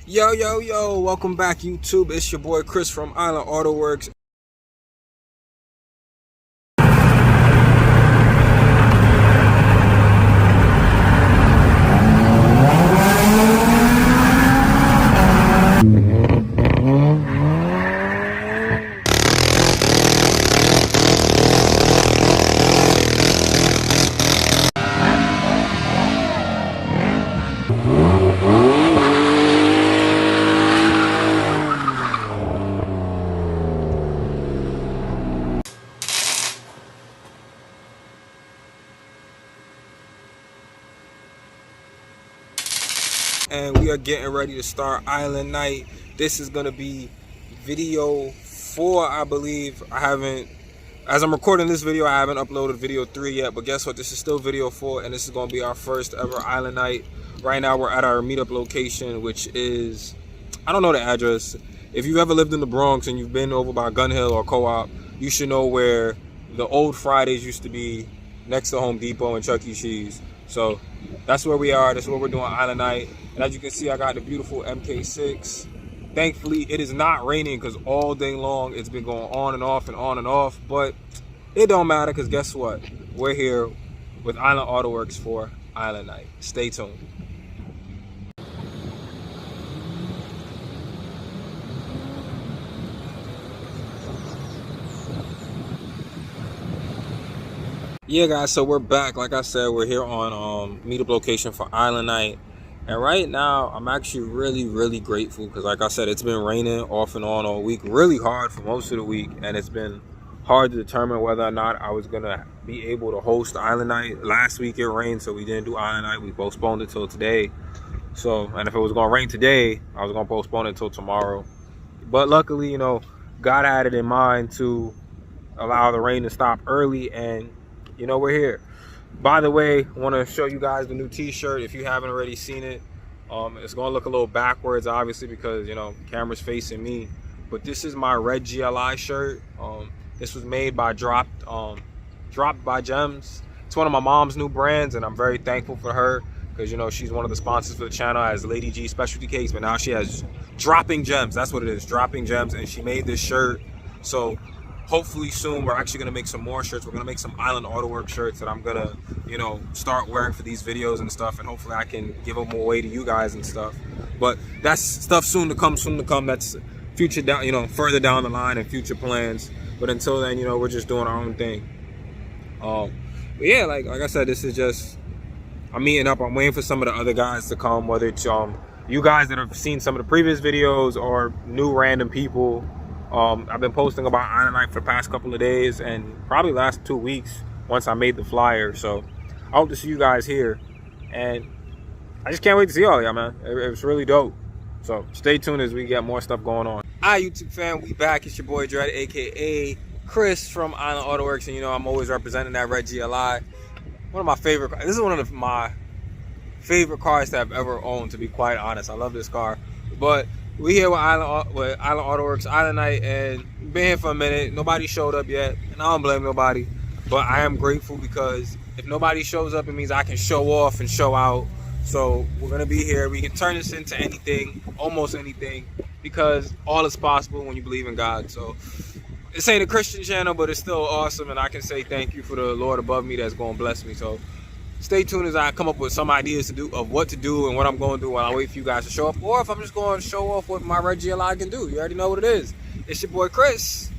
Yo, welcome back YouTube. It's your boy Chris from Island Auto Works. And we are getting ready to start Island Night. This is gonna be video 4, I believe. As I'm recording this video, I haven't uploaded video 3 yet, but guess what? This is still video 4, and this is gonna be our first ever Island Night. Right now we're at our meetup location, which is, I don't know the address. If you've ever lived in the Bronx and you've been over by Gun Hill or Co-op, you should know where the old Fridays used to be, next to Home Depot and Chuck E. Cheese. So that's where we are. That's where we're doing Island Night. And as you can see, I got the beautiful MK6. Thankfully, it is not raining because all day long it's been going on and off and on and off. But it don't matter because guess what? We're here with Island Auto Works for Island Night. Stay tuned. Yeah guys, so we're back. Like I said, we're here on meetup location for Island Night, and right now I'm actually really grateful because like I said, it's been raining off and on all week, really hard for most of the week, and it's been hard to determine whether or not I was gonna be able to host Island Night. Last week it rained, so we didn't do Island Night. We postponed it till today. So, and if it was gonna rain today, I was gonna postpone it till tomorrow, but luckily, you know, God had it in mind to allow the rain to stop early, and you know, we're here. By the way, I want to show you guys the new t-shirt if you haven't already seen it. It's going to look a little backwards, obviously, because, you know, camera's facing me. But this is my red GLI shirt. This was made by Dropped by Gems. It's one of my mom's new brands, and I'm very thankful for her because, you know, she's one of the sponsors for the channel as Lady G Specialty Cakes, but now she has Dropping Gems. That's what it is, Dropping Gems, and she made this shirt. So hopefully soon we're actually gonna make some more shirts. We're gonna make some Island Auto Works shirts that I'm gonna, you know, start wearing for these videos and stuff, and hopefully I can give them away to you guys and stuff. But that's stuff soon to come. That's future down, you know, further down the line and future plans. But until then, you know, we're just doing our own thing. But yeah, like I said, this is just, I'm meeting up. I'm waiting for some of the other guys to come, whether it's you guys that have seen some of the previous videos or new random people. I've been posting about Island Night for the past couple of days and probably last 2 weeks once I made the flyer. So I hope to see you guys here, and I just can't wait to see all y'all, man. It was really dope. So stay tuned as we get more stuff going on. Hi YouTube fam, we back. It's your boy Dread, aka Chris from Island Auto Works, and you know I'm always representing that red GLI. One of my favorite cars. This is one of my favorite cars that I've ever owned, to be quite honest. I love this car. But we here with Island Auto Works, Island Night, and been here for a minute. Nobody showed up yet, and I don't blame nobody. But I am grateful because if nobody shows up, it means I can show off and show out. So we're gonna be here. We can turn this into anything, almost anything, because all is possible when you believe in God. So this ain't a Christian channel, but it's still awesome, and I can say thank you for the Lord above me that's gonna bless me. So stay tuned as I come up with some ideas of what to do and what I'm going to do while I wait for you guys to show up, or if I'm just going to show off what my red GLI can do. You already know what it is. It's your boy Chris.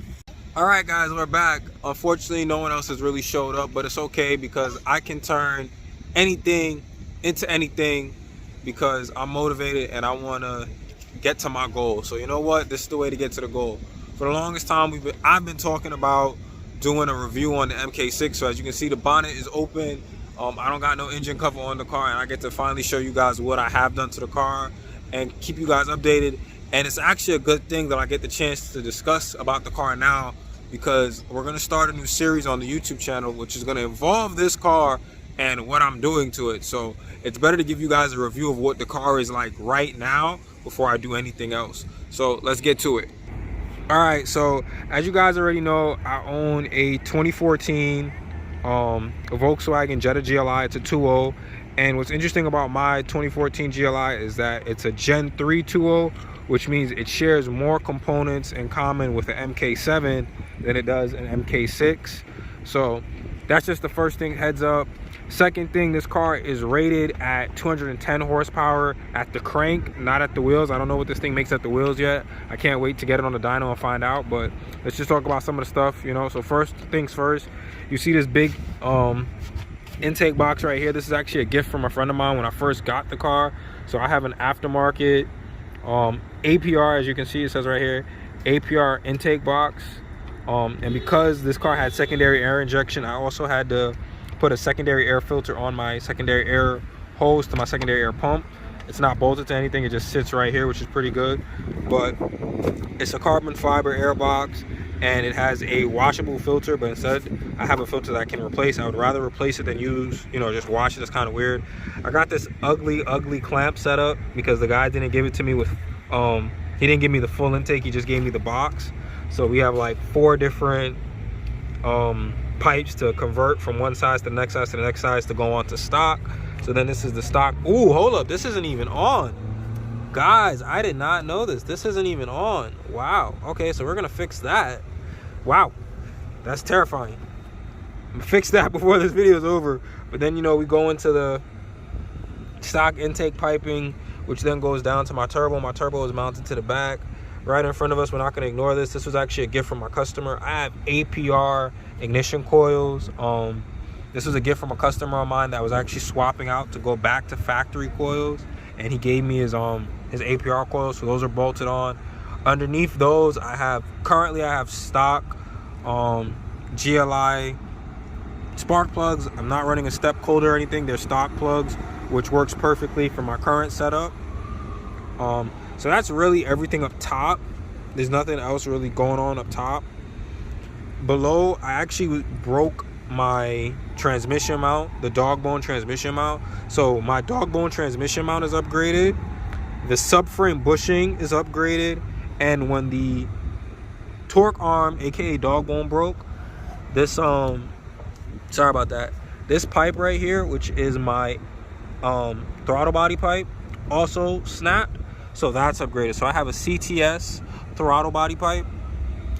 All right, guys, we're back. Unfortunately, no one else has really showed up, but it's okay because I can turn anything into anything because I'm motivated and I want to get to my goal. So you know what? This is the way to get to the goal. For the longest time, I've been talking about doing a review on the MK6. So as you can see, the bonnet is open. I don't got no engine cover on the car, and I get to finally show you guys what I have done to the car and keep you guys updated. And it's actually a good thing that I get the chance to discuss about the car now, because we're going to start a new series on the YouTube channel, which is going to involve this car and what I'm doing to it. So it's better to give you guys a review of what the car is like right now before I do anything else. So let's get to it. All right, so as you guys already know, I own a 2014 a Volkswagen Jetta GLI. It's a 2.0, And what's interesting about my 2014 GLI is that it's a Gen 3 2.0, which means it shares more components in common with an MK7 than it does an MK6. So that's just the first thing, heads up. Second thing, this car is rated at 210 horsepower at the crank, not at the wheels. I don't know what this thing makes at the wheels yet. I can't wait to get it on the dyno and find out, but let's just talk about some of the stuff, you know. So first things first, you see this big intake box right here. This is actually a gift from a friend of mine when I first got the car. So I have an aftermarket APR, as you can see, it says right here, APR intake box. And because this car had secondary air injection, I also had to put a secondary air filter on my secondary air hose to my secondary air pump. It's not bolted to anything, it just sits right here, which is pretty good. But it's a carbon fiber air box, and it has a washable filter, but instead I have a filter that I can replace. I would rather replace it than use, you know, just wash it. It's kind of weird. I got this ugly clamp setup because the guy didn't give it to me with he didn't give me the full intake, he just gave me the box. So we have like 4 different pipes to convert from one size to the next size to the next size to go on to stock. So then this is the stock. Ooh, hold up, this isn't even on. Guys, I did not know this. This isn't even on. Wow. Okay, so we're gonna fix that. Wow, that's terrifying. I'm gonna fix that before this video is over. But then, you know, we go into the stock intake piping, which then goes down to my turbo. My turbo is mounted to the back right in front of us. We're not gonna ignore this. This was actually a gift from my customer. I have APR ignition coils. This was a gift from a customer of mine that was actually swapping out to go back to factory coils, and he gave me his APR coils, so those are bolted on. Underneath those, currently I have stock GLI spark plugs. I'm not running a step cold or anything. They're stock plugs, which works perfectly for my current setup. So that's really everything up top. There's nothing else really going on up top. Below, I actually broke my transmission mount, the dog bone transmission mount. So my dog bone transmission mount is upgraded, the subframe bushing is upgraded, and when the torque arm, aka dog bone, broke, this sorry about that, this pipe right here, which is my throttle body pipe, also snapped. So that's upgraded. So I have a CTS throttle body pipe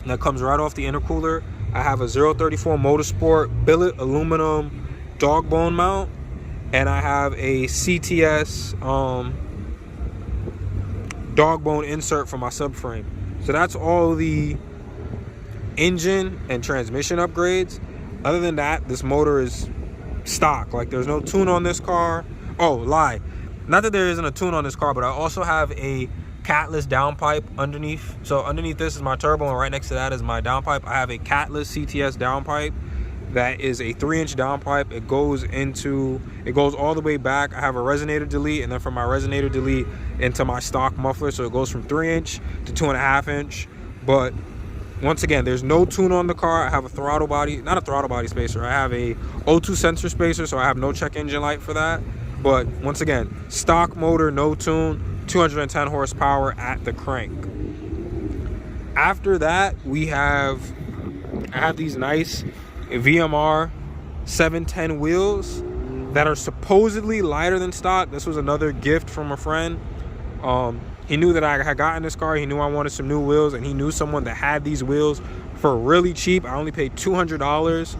that comes right off the intercooler. I have a 034 Motorsport billet aluminum dog bone mount, and I have a CTS dog bone insert for my subframe. So that's all the engine and transmission upgrades. Other than that, this motor is stock. Like, there's no tune on this car. Oh, lie. Not that there isn't a tune on this car, but I also have a catless downpipe underneath. So underneath this is my turbo, and right next to that is my downpipe. I have a catless CTS downpipe that is a 3-inch downpipe. It goes all the way back. I have a resonator delete, and then from my resonator delete into my stock muffler, so it goes from 3-inch to 2.5-inch. But once again, there's no tune on the car. I have a throttle body, not a throttle body spacer, I have a O2 sensor spacer, so I have no check engine light for that. But once again, stock motor, no tune, 210 horsepower at the crank. After that, I have these nice VMR 710 wheels that are supposedly lighter than stock. This was another gift from a friend. He knew that I had gotten this car. He knew I wanted some new wheels, and he knew someone that had these wheels for really cheap. I only paid $200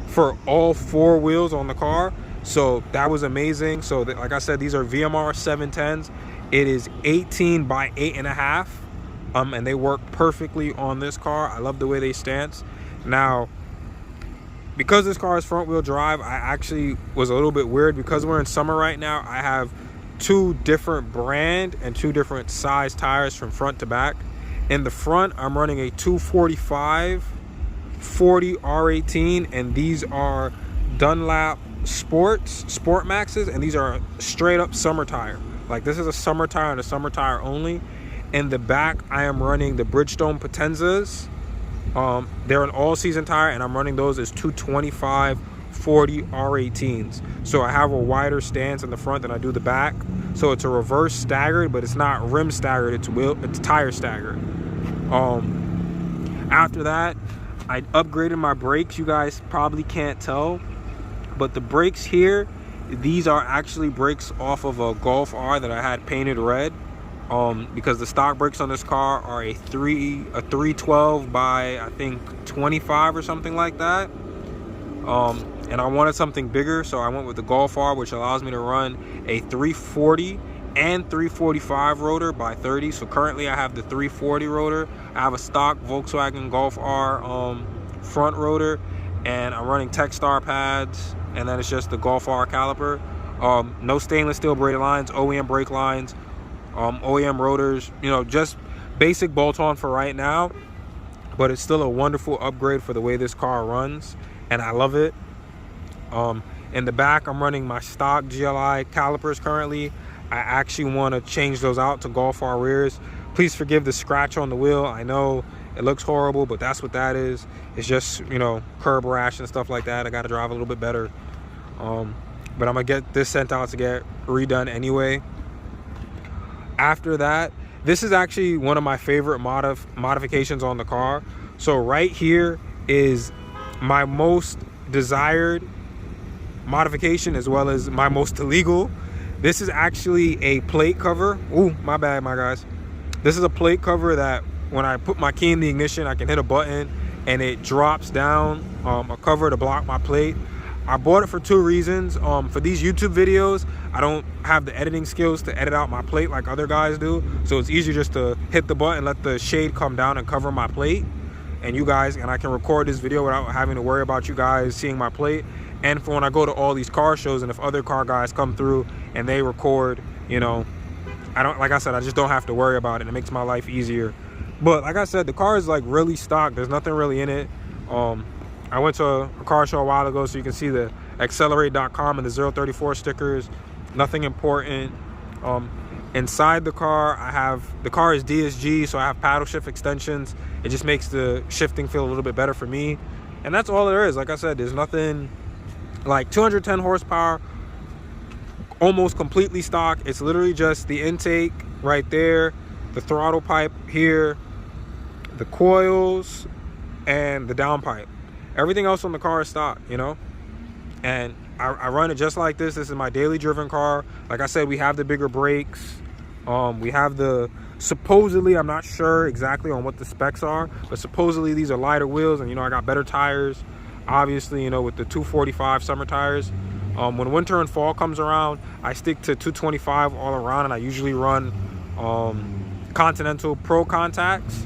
for all 4 wheels on the car. So that was amazing. So like I said, these are VMR 710s. It is 18 by 8.5, and they work perfectly on this car. I love the way they stance. Now, because this car is front wheel drive, I actually was a little bit weird because we're in summer right now. I have 2 different brand and 2 different size tires from front to back. In the front, I'm running a 245 40 R18, and these are Dunlop Sport Maxes, and these are straight up summer tire. Like, this is a summer tire and a summer tire only. In the back, I am running the Bridgestone Potenzas. They're an all-season tire, and I'm running those as 225 40 R18s. So I have a wider stance in the front than I do the back. So it's a reverse staggered, but it's not rim staggered, it's tire staggered. After that, I upgraded my brakes. You guys probably can't tell, but the brakes here These are actually brakes off of a Golf R that I had painted red, because the stock brakes on this car are a 312 by I think 25 or something like that. And I wanted something bigger, so I went with the Golf R, which allows me to run a 340 and 345 rotor by 30. So currently I have the 340 rotor. I have a stock Volkswagen Golf R front rotor, and I'm running Techstar pads, and then it's just the Golf R caliper. No stainless steel braided lines, OEM brake lines, OEM rotors, you know, just basic bolt-on for right now, but it's still a wonderful upgrade for the way this car runs, and I love it. In the back, I'm running my stock GLI calipers currently. I actually want to change those out to Golf R rears. Please forgive the scratch on the wheel. I know it looks horrible, but that's what that is. It's just, you know, curb rash and stuff like that. I got to drive a little bit better. But I'm gonna get this sent out to get redone anyway. After that, this is actually one of my favorite modifications on the car. So right here is my most desired modification, as well as my most illegal. This is actually a plate cover. Ooh, my bad, my guys. This is a plate cover that when I put my key in the ignition, I can hit a button and it drops down a cover to block my plate. I bought it for two reasons. For these YouTube videos, I don't have the editing skills to edit out my plate like other guys do. So it's easier just to hit the button, let the shade come down and cover my plate. And you guys, and I can record this video without having to worry about you guys seeing my plate. And for when I go to all these car shows, and if other car guys come through and they record, you know, I don't, like I said, I just don't have to worry about it. It makes my life easier. But like I said, the car is like really stock. There's nothing really in it. I went to a car show a while ago, so you can see the accelerate.com and the 034 stickers. Nothing important. Inside the car, the car is DSG, so I have paddle shift extensions. It just makes the shifting feel a little bit better for me. And that's all there is. Like I said, there's nothing. Like 210 horsepower, almost completely stock. It's literally just the intake right there, the throttle pipe here, the coils, and the downpipe. Everything else on the car is stock, you know. And I run it just like this. This is my daily driven car. Like I said, we have the bigger brakes. We have the, supposedly, I'm not sure exactly on what the specs are, but supposedly these are lighter wheels, and you know, I got better tires. Obviously, you know, with the 245 summer tires. When winter and fall comes around, I stick to 225 all around, and I usually run Continental Pro contacts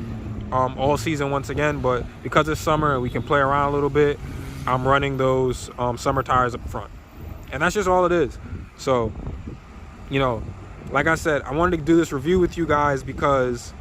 all season once again. But because it's summer and we can play around a little bit, I'm running those summer tires up front, and that's just all it is. So, you know, like I said, I wanted to do this review with you guys because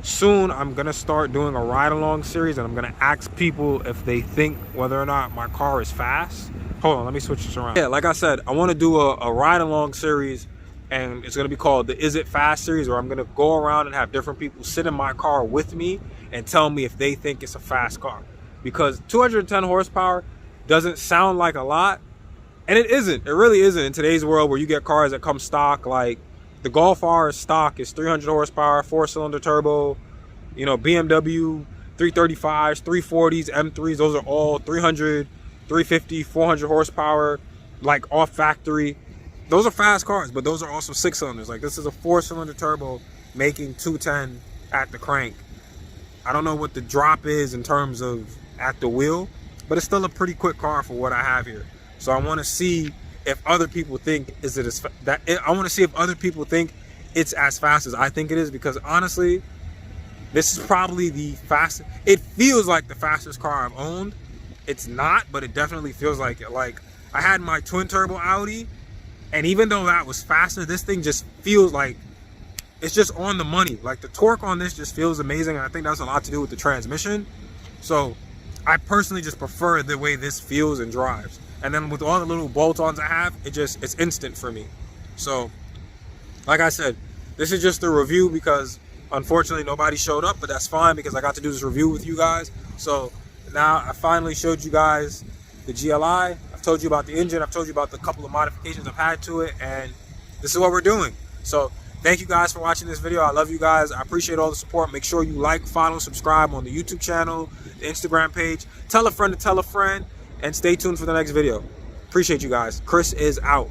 soon I'm gonna start doing a ride along series, and I'm gonna ask people if they think whether or not my car is fast. Hold on, let me switch this around. Yeah, like I said, I want to do a ride along series, and it's gonna be called the Is It Fast series, where I'm gonna go around and have different people sit in my car with me and tell me if they think it's a fast car. Because 210 horsepower doesn't sound like a lot, and it isn't. It really isn't in today's world, where you get cars that come stock. Like the Golf R stock is 300 horsepower, 4-cylinder turbo. You know, BMW 335s, 340s, M3s, those are all 300, 350, 400 horsepower, like off factory. Those are fast cars, but those are also 6-cylinders. Like this is a 4-cylinder turbo making 210 at the crank. I don't know what the drop is in terms of at the wheel, but it's still a pretty quick car for what I have here. So I want to see if other people think I want to see if other people think it's as fast as I think it is, because honestly, this is probably the fastest. It feels like the fastest car I've owned. It's not, but it definitely feels like it. Like I had my twin turbo Audi, and even though that was faster, this thing just feels like it's just on the money. Like the torque on this just feels amazing, and I think that's a lot to do with the transmission. So I personally just prefer the way this feels and drives. And then with all the little bolt-ons I have, it's instant for me. So like I said, this is just a review because unfortunately nobody showed up, but that's fine because I got to do this review with you guys. So now I finally showed you guys the GLI. I've told you about the engine. I've told you about the couple of modifications I've had to it, and this is what we're doing. So thank you guys for watching this video. I love you guys. I appreciate all the support. Make sure you like, follow, subscribe on the YouTube channel, the Instagram page. Tell a friend to tell a friend, and stay tuned for the next video. Appreciate you guys. Chris is out.